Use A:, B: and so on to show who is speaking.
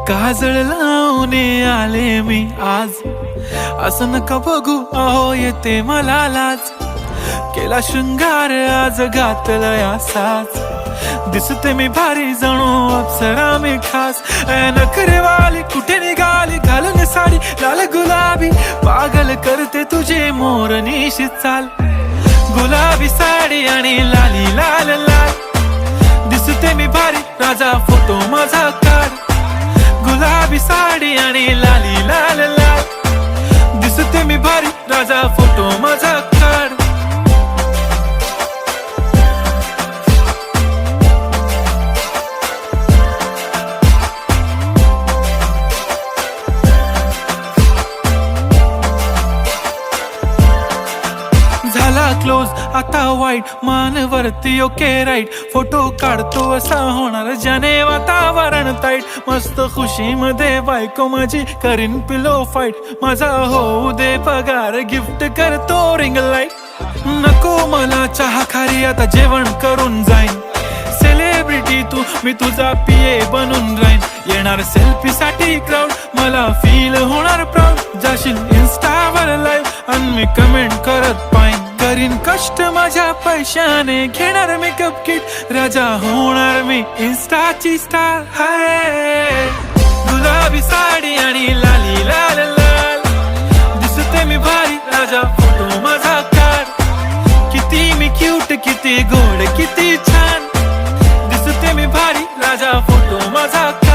A: काजळ लावून आले मी आज, असं नका बघू अहो येते मला लाज. केला शृंगार आज घातलाय असाच, दिसते मी भारी जणू अप्सरा मी खास. नखरेवाली कुठे निघाली घालून साडी लाल गुलाबी, पागल करते तुझे मोरनीशी चाल. गुलाबी साडी आणि लाली लाल लाल, दिसते मी भारी राजा फोटो माझा काढ. गुलाबी साडी आणि लाली लाल लाल, दिसते मी भारी राजा फोटो माझा काढ. झाला क्लोज आता वाईट, मानवरती ओके राईट. फोटो काढतो असा होणार ज्याने वातावरण ताईट. मस्त खुशी मध्ये बायको माझी करीन पिलो फाईट. माझा होऊ दे पगार गिफ्ट करतो रिंग लाईट. नको मला चहा खारी आता जेवण करून जाईन. सेलिब्रिटी तू मी तुझा पिये बनून राहीन. येणार सेल्फी साठी क्राऊड मला फील होणार प्राऊड. जाशील इन्स्टावर लाईव्ह आणि मी कमेंट करत पाईन. करीन कष्ट माझ्या पैशाने घेणार मेकअप किट. राजा होणार मी इन्स्टाची स्टार. हाय गुलाबी साडी आणि लाली लाल लाल, दिसते मी भारी राजा फोटो माझा काढ. किती मी क्यूट किती गोड किती छान, दिसते मी भारी राजा फोटो माझा काढ.